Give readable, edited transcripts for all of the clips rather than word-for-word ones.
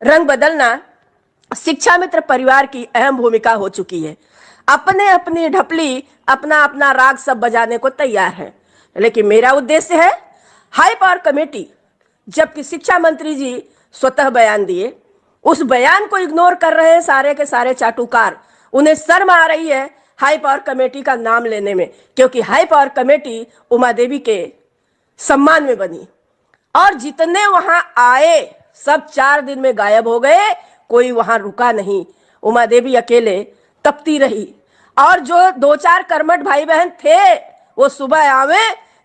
रंग बदलना शिक्षा मित्र परिवार की अहम भूमिका हो चुकी है। अपने अपनी ढपली, अपना अपना राग सब बजाने को तैयार है, लेकिन मेरा उद्देश्य है हाई पावर कमेटी। जबकि शिक्षा मंत्री जी स्वतः बयान दिए, उस बयान को इग्नोर कर रहे हैं सारे के सारे चाटुकार। उन्हें शर्म आ रही है हाई पावर कमेटी का नाम लेने में, क्योंकि high power committee Uma Devi के सम्मान में बनी और जितने वहां आए सब 4 दिन में गायब हो गए, कोई वहां रुका नहीं। उमा देवी अकेले तपती रही और जो 2-4 कर्मठ भाई बहन थे वो सुबह आवे,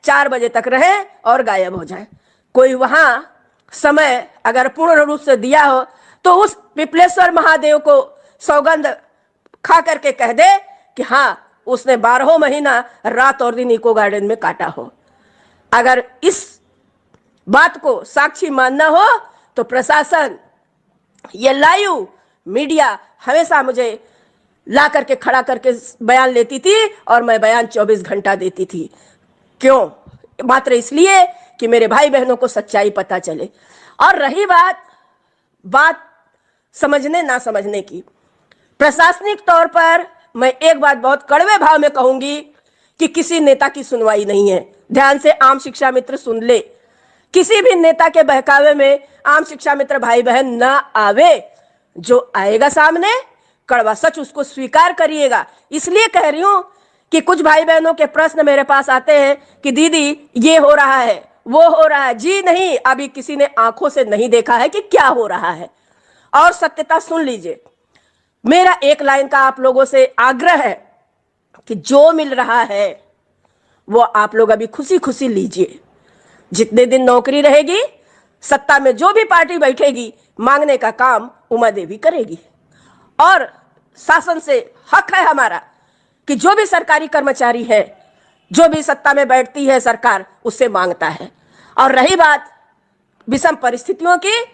4 बजे तक रहे और गायब हो जाए। कोई वहां समय अगर पूर्ण रूप से दिया हो तो उस पिपलेश्वर महादेव को सौगंध खा करके कह दे कि हाँ, उसने 12 महीना रात और दिन इको गार्डन में काटा हो। अगर इस बात को साक्षी मानना हो तो प्रशासन, ये लाइव मीडिया हमेशा मुझे ला करके खड़ा करके बयान लेती थी और मैं बयान 24 घंटा देती थी। क्यों? मात्र इसलिए कि मेरे भाई बहनों को सच्चाई पता चले। और रही बात समझने ना समझने की, प्रशासनिक तौर पर मैं एक बात बहुत कड़वे भाव में कहूंगी कि किसी नेता की सुनवाई नहीं है। ध्यान से आम शिक्षा मित्र सुन ले, किसी भी नेता के बहकावे में आम शिक्षा मित्र भाई बहन ना आवे। जो आएगा सामने कड़वा सच उसको स्वीकार करिएगा। इसलिए कह रही हूं कि कुछ भाई बहनों के प्रश्न मेरे पास आते हैं कि दीदी ये हो रहा है, वो हो रहा है। जी नहीं, अभी किसी ने आंखों से नहीं देखा है कि क्या हो रहा है। और सत्यता सुन लीजिए, मेरा एक लाइन का आप लोगों से आग्रह है कि जो मिल रहा है वो आप लोग अभी खुशी खुशी लीजिए। जितने दिन नौकरी रहेगी, सत्ता में जो भी पार्टी बैठेगी, मांगने का काम उमा देवी करेगी। और शासन से हक है हमारा कि जो भी सरकारी कर्मचारी है, जो भी सत्ता में बैठती है सरकार, उससे मांगता है। और रही बात विषम परिस्थितियों की,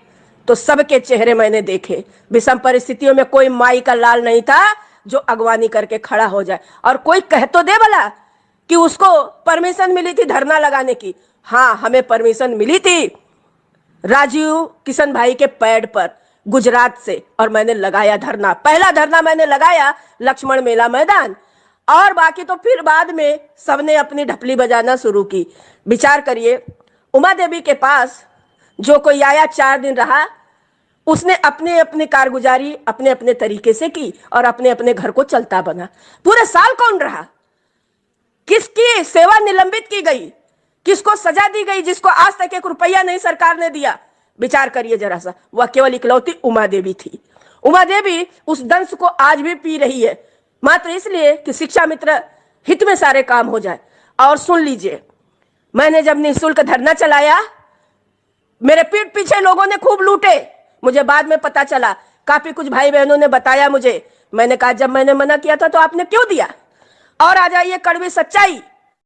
तो सबके चेहरे मैंने देखे। विषम परिस्थितियों में कोई माई का लाल नहीं था जो अगवानी करके खड़ा हो जाए। और कोई कह तो दे भला कि उसको परमिशन मिली थी धरना लगाने की। हाँ, हमें परमिशन मिली थी राजीव किशन भाई के पैड पर गुजरात से, और मैंने लगाया धरना। पहला धरना मैंने लगाया लक्ष्मण मेला मैदान, और बाकी तो फिर बाद में सबने अपनी ढपली बजाना शुरू की। विचार करिए, उमा देवी के पास जो कोई आया 4 दिन रहा, उसने अपने अपने कारगुजारी अपने अपने तरीके से की और अपने अपने घर को चलता बना। पूरे साल कौन रहा? किसकी सेवा निलंबित की गई? किसको सजा दी गई जिसको आज तक 1 रुपया नहीं सरकार ने दिया? विचार करिए जरा सा। वह केवल इकलौती उमा देवी थी। उमा देवी उस दंश को आज भी पी रही है, मात्र इसलिए कि शिक्षा मित्र हित में सारे काम हो जाए। और सुन लीजिए, मैंने जब निःशुल्क धरना चलाया, मेरे पीठ पीछे लोगों ने खूब लूटे। मुझे बाद में पता चला, काफी कुछ भाई बहनों ने बताया मुझे। मैंने कहा जब मैंने मना किया था तो आपने क्यों दिया? और आ जाइए कड़वी सच्चाई,